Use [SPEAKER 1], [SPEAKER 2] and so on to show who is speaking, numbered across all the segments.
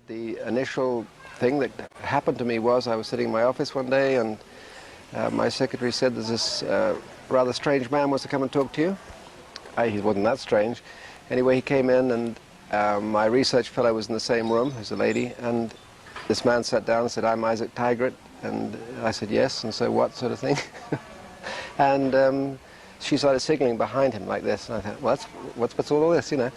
[SPEAKER 1] the initial thing that happened to me was I was sitting in my office one day, and my secretary said there's this rather strange man wants to come and talk to you. He wasn't that strange. Anyway, he came in, and my research fellow was in the same room, who's a lady, and this man sat down and said, "I'm Isaac Tigert," and I said, "Yes," and so what, sort of thing. And she started signaling behind him like this, and I thought, well, what's all this, you know?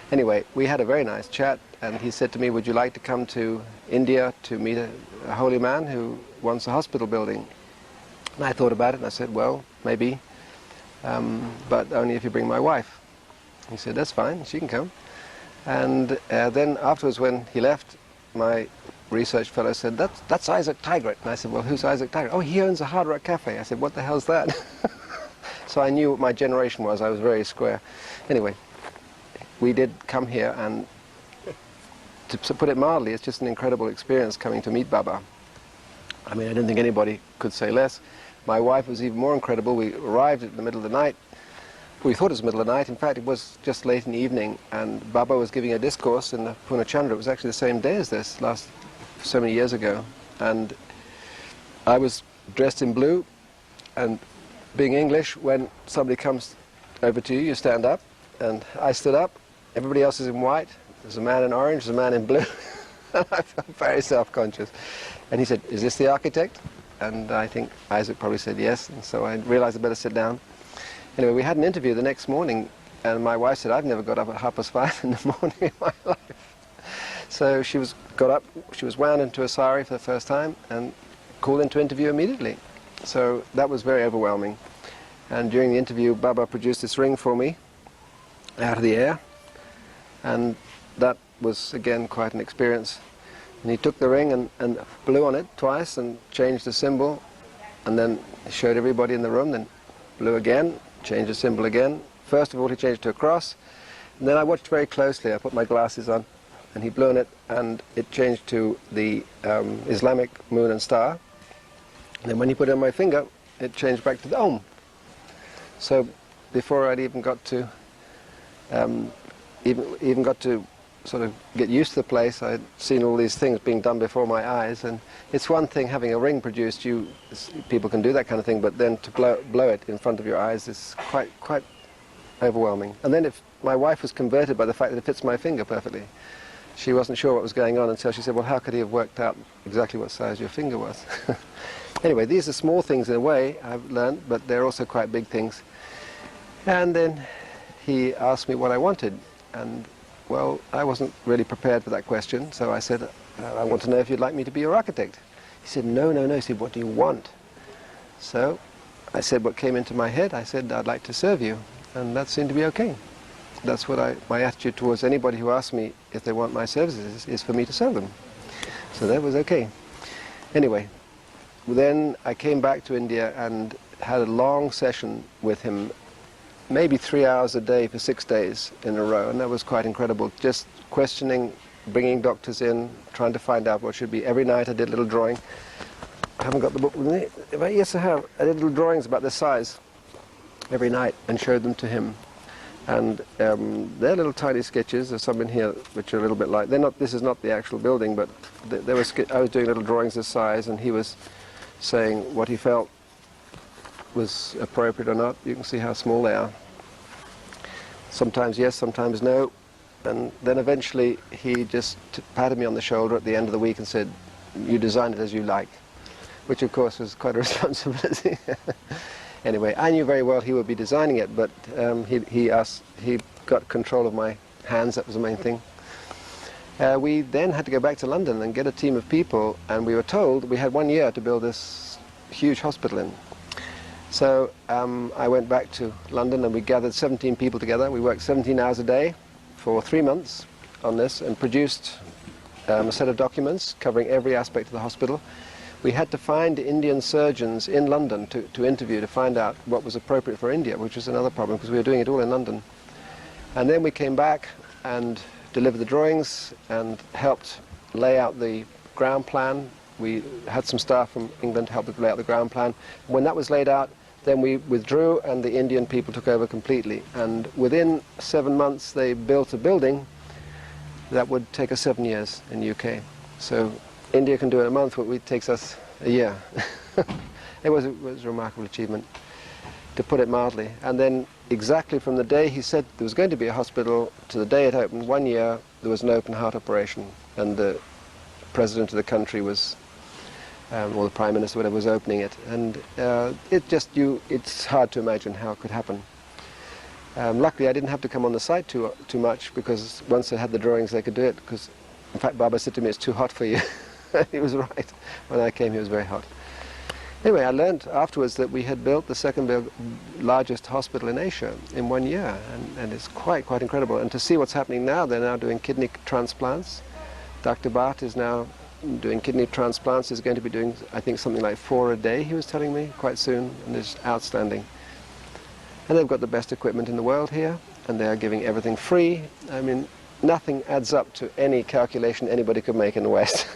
[SPEAKER 1] Anyway, we had a very nice chat, and he said to me, "Would you like to come to India to meet a holy man who wants a hospital building?" And I thought about it, and I said, "Well, maybe, but only if you bring my wife." He said, "That's fine, she can come." And then afterwards, when he left, my research fellow said, that's Isaac Tigert. And I said, "Well, who's Isaac Tigert?" "Oh, he owns a Hard Rock Cafe." I said, "What the hell's that?" So I knew what my generation was. I was very square. Anyway, we did come here, and to put it mildly, it's just an incredible experience coming to meet Baba. I mean, I don't think anybody could say less. My wife was even more incredible. We arrived in the middle of the night. We thought it was the middle of the night. In fact, it was just late in the evening, and Baba was giving a discourse in the Pune Chandra. It was actually the same day as this, so many years ago. And I was dressed in blue, and being English, when somebody comes over to you, you stand up, and I stood up. Everybody else is in white. There's a man in orange, there's a man in blue. And I felt very self-conscious. And he said, "Is this the architect?" And I think Isaac probably said yes, and so I realized I better sit down. Anyway, we had an interview the next morning, and my wife said, "I've never got up at 5:30 in the morning in my life." So she got up, she was wound into a sari for the first time, and called in to interview immediately. So that was very overwhelming. And during the interview, Baba produced this ring for me out of the air, and that was again quite an experience. And he took the ring and blew on it twice and changed the symbol, and then showed everybody in the room, then blew again, changed the symbol again. First of all, he changed to a cross, and then I watched very closely. I put my glasses on, and he blew on it, and it changed to the Islamic moon and star. And then when he put it on my finger, it changed back to the Om. So before I'd even got to sort of get used to the place, I'd seen all these things being done before my eyes. And it's one thing having a ring produced, people can do that kind of thing, but then to blow it in front of your eyes is quite overwhelming. And then if my wife was converted by the fact that it fits my finger perfectly. She wasn't sure what was going on until she said, "Well, how could he have worked out exactly what size your finger was?" Anyway, these are small things in a way, I've learned, but they're also quite big things. And then he asked me what I wanted, and well, I wasn't really prepared for that question, so I said, "I want to know if you'd like me to be your architect." He said, No. He said, "What do you want?" So I said what came into my head. I said, "I'd like to serve you," and that seemed to be okay. That's what my attitude towards anybody who asks me if they want my services is for me to serve them. So that was okay. Anyway, then I came back to India and had a long session with him, maybe 3 hours a day for 6 days in a row, and that was quite incredible. Just questioning, bringing doctors in, trying to find out what should be. Every night I did a little drawing. I haven't got the book with me. Yes, I have. I did little drawings about this size every night and showed them to him. And they're little tiny sketches. There's some in here which are a little bit like, this is not the actual building, but I was doing little drawings this size, and he was saying what he felt was appropriate or not. You can see how small they are. Sometimes yes, sometimes no. And then eventually he just patted me on the shoulder at the end of the week and said, "You design it as you like," which of course was quite a responsibility. Anyway, I knew very well he would be designing it, but he got control of my hands. That was the main thing. We then had to go back to London and get a team of people, and we were told we had 1 year to build this huge hospital in. So I went back to London, and we gathered 17 people together. We worked 17 hours a day for 3 months on this and produced a set of documents covering every aspect of the hospital. We had to find Indian surgeons in London to interview to find out what was appropriate for India, which was another problem because we were doing it all in London. And then we came back and delivered the drawings and helped lay out the ground plan. We had some staff from England to help lay out the ground plan. When that was laid out, then we withdrew and the Indian people took over completely. And within 7 months they built a building that would take us 7 years in the UK. So India can do it in a month, what takes us a year. It was a remarkable achievement, to put it mildly. And then exactly from the day he said there was going to be a hospital to the day it opened, 1 year, there was an open heart operation, and the president of the country was, or the prime minister, whatever, was opening it. And it's hard to imagine how it could happen. Luckily, I didn't have to come on the site too much, because once they had the drawings, they could do it. Because, in fact, Baba said to me, "It's too hot for you." He was right. When I came, he was very hot. Anyway, I learned afterwards that we had built the second largest hospital in Asia in 1 year, and it's quite incredible. And to see what's happening now, they're now doing kidney transplants. Dr. Bhatt is now doing kidney transplants. He's going to be doing, I think, something like 4 a day, he was telling me, quite soon, and it's outstanding. And they've got the best equipment in the world here, and they're giving everything free. I mean, nothing adds up to any calculation anybody could make in the West.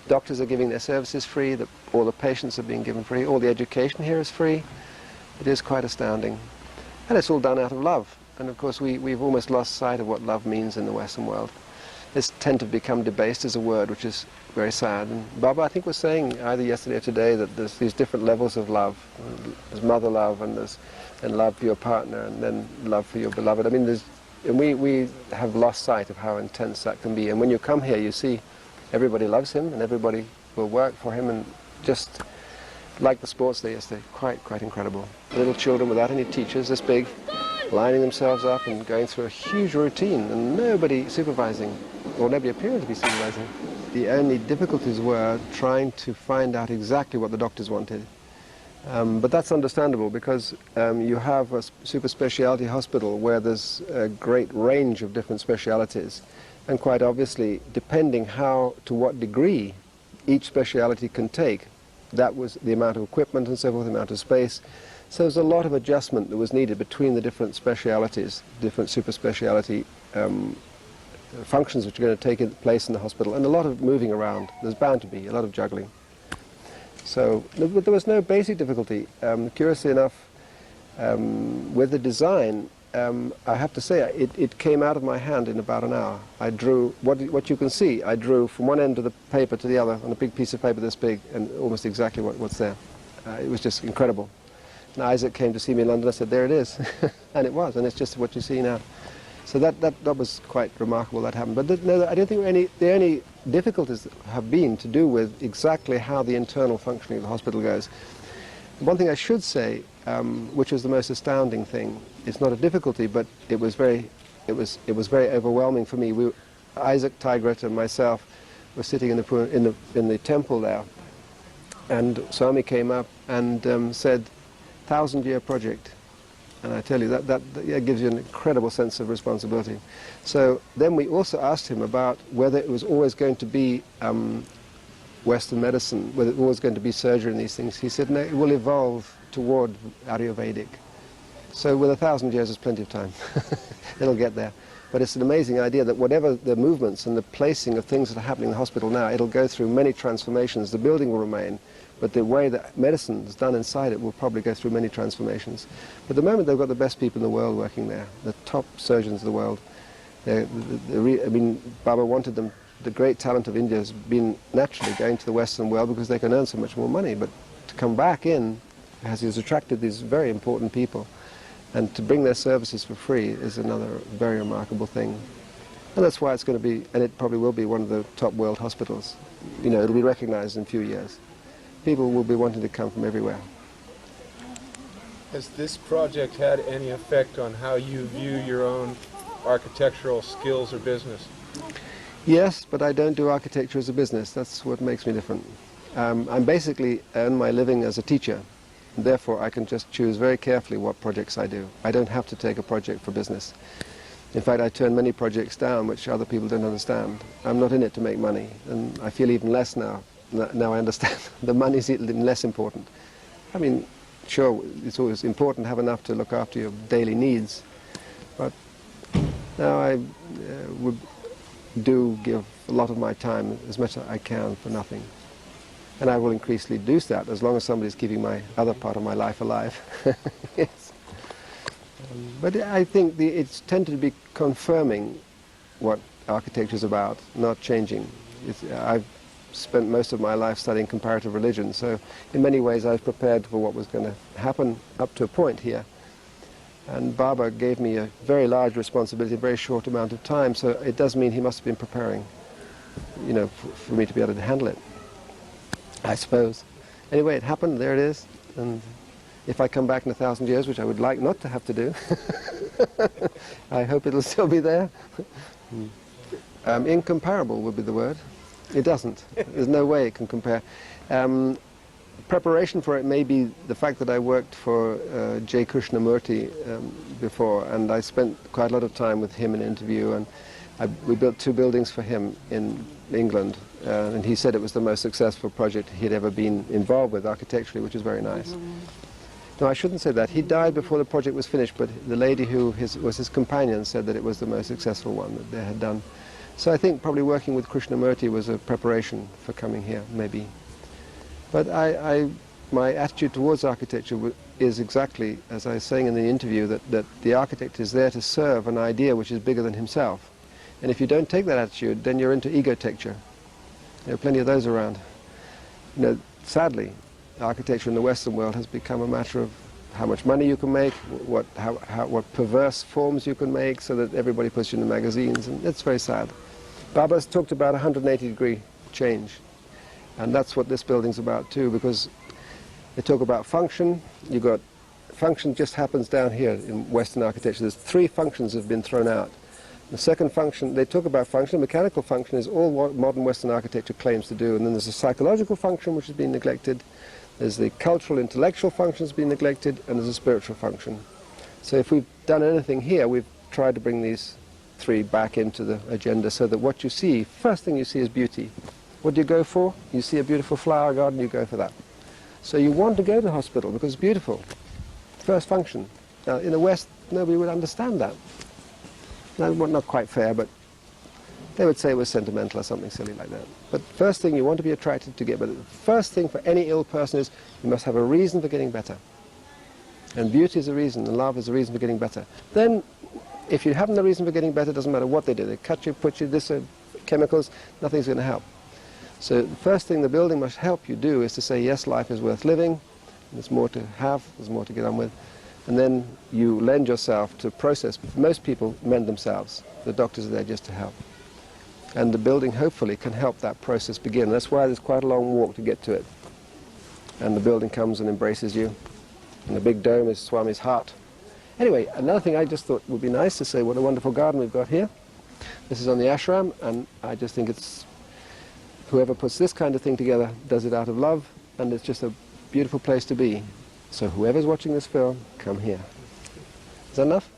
[SPEAKER 1] Doctors are giving their services free, all the patients are being given free, all the education here is free. It is quite astounding. And it's all done out of love. And of course we've almost lost sight of what love means in the Western world. It's tend to become debased as a word, which is very sad. And Baba, I think, was saying either yesterday or today that there's these different levels of love. There's mother love, and love for your partner, and then love for your beloved. I mean, we have lost sight of how intense that can be. And when you come here, you see everybody loves him, and everybody will work for him, and just like the sports they used to, quite incredible. Little children without any teachers, this big, lining themselves up and going through a huge routine, and nobody supervising, or nobody appearing to be supervising. The only difficulties were trying to find out exactly what the doctors wanted. But that's understandable, because you have a super speciality hospital where there's a great range of different specialities. And quite obviously, depending to what degree each speciality can take, that was the amount of equipment and so forth, the amount of space. So there's a lot of adjustment that was needed between the different specialities, different super speciality functions which are going to take place in the hospital, and a lot of moving around. There's bound to be a lot of juggling. So but there was no basic difficulty. Curiously enough, with the design, I have to say, it came out of my hand in about an hour. I drew, what you can see, I drew from one end of the paper to the other on a big piece of paper this big, and almost exactly what's there. It was just incredible. And Isaac came to see me in London. I said, "There it is." And it was, and it's just what you see now. So that was quite remarkable that happened. But no, I don't think the only difficulties have been to do with exactly how the internal functioning of the hospital goes. One thing I should say, which was the most astounding thing, it's not a difficulty, but it was very overwhelming for me. Isaac, Tigrat, and myself were sitting in the temple there, and Swami came up and said, "1,000-year project." And I tell you, that gives you an incredible sense of responsibility. So then we also asked him about whether it was always going to be Western medicine, whether it was always going to be surgery and these things. He said, "No, it will evolve toward Ayurvedic." So with 1,000 years, there's plenty of time. It'll get there. But it's an amazing idea that whatever the movements and the placing of things that are happening in the hospital now, it'll go through many transformations. The building will remain, but the way that medicine is done inside it will probably go through many transformations. But at the moment, they've got the best people in the world working there, the top surgeons of the world. I mean, Baba wanted them. The great talent of India has been naturally going to the Western world because they can earn so much more money. But to come back in, has attracted these very important people. And to bring their services for free is another very remarkable thing. And that's why it's going to be, and it probably will be, one of the top world hospitals. You know, it'll be recognized in a few years. People will be wanting to come from everywhere.
[SPEAKER 2] Has this project had any effect on how you view your own architectural skills or business?
[SPEAKER 1] Yes, but I don't do architecture as a business. That's what makes me different. I'm basically earn my living as a teacher. Therefore, I can just choose very carefully what projects I do. I don't have to take a project for business. In fact, I turn many projects down which other people don't understand. I'm not in it to make money, and I feel even less now. Now I understand the money is even less important. I mean, sure, it's always important to have enough to look after your daily needs, but now I do give a lot of my time, as much as I can, for nothing. And I will increasingly do that as long as somebody's keeping my other part of my life alive. Yes. But I think it's tended to be confirming what architecture is about, not changing. I've spent most of my life studying comparative religion, so in many ways I was prepared for what was going to happen up to a point here. And Baba gave me a very large responsibility in a very short amount of time, so it does mean he must have been preparing, you know, for me to be able to handle it, I suppose. Anyway, it happened, there it is, and if I come back in 1,000 years, which I would like not to have to do, I hope it'll still be there. Incomparable would be the word. It doesn't. There's no way it can compare. Preparation for it may be the fact that I worked for J. Krishnamurti before, and I spent quite a lot of time with him in an interview, and we built 2 buildings for him in England, and he said it was the most successful project he'd ever been involved with architecturally, which is very nice. No, I shouldn't say that. He died before the project was finished, but the lady who was his companion said that it was the most successful one that they had done. So I think probably working with Krishnamurti was a preparation for coming here, maybe. But my attitude towards architecture is exactly, as I was saying in the interview, that the architect is there to serve an idea which is bigger than himself. And if you don't take that attitude, then you're into egotecture. There are plenty of those around. You know, sadly, architecture in the Western world has become a matter of how much money you can make, what perverse forms you can make, so that everybody puts you in the magazines, and it's very sad. Baba's talked about a 180-degree change, and that's what this building's about too, because they talk about function. You've got function just happens down here in Western architecture. There's 3 functions that have been thrown out. The second function, they talk about function. Mechanical function is all what modern Western architecture claims to do, and then there's a psychological function which has been neglected. There's the cultural, intellectual functions being neglected, and there's a spiritual function. So if we've done anything here, we've tried to bring these 3 back into the agenda, so that what you see, first thing you see is beauty. What do you go for? You see a beautiful flower garden, you go for that. So you want to go to the hospital because it's beautiful. First function. Now, in the West, nobody would understand that. No, well, not quite fair, but they would say it was sentimental or something silly like that. But first thing, you want to be attracted to get better. The first thing for any ill person is you must have a reason for getting better. And beauty is a reason, and love is a reason for getting better. Then, if you haven't a reason for getting better, it doesn't matter what they do. They cut you, put you, this, chemicals, nothing's going to help. So the first thing the building must help you do is to say, yes, life is worth living, there's more to have, there's more to get on with. And then you lend yourself to a process. Most people mend themselves. The doctors are there just to help. And the building hopefully can help that process begin. That's why there's quite a long walk to get to it. And the building comes and embraces you. And the big dome is Swami's heart. Anyway, another thing I just thought would be nice to say, what a wonderful garden we've got here. This is on the ashram, and I just think it's, whoever puts this kind of thing together does it out of love, and it's just a beautiful place to be. So whoever's watching this film, come here. Is that enough?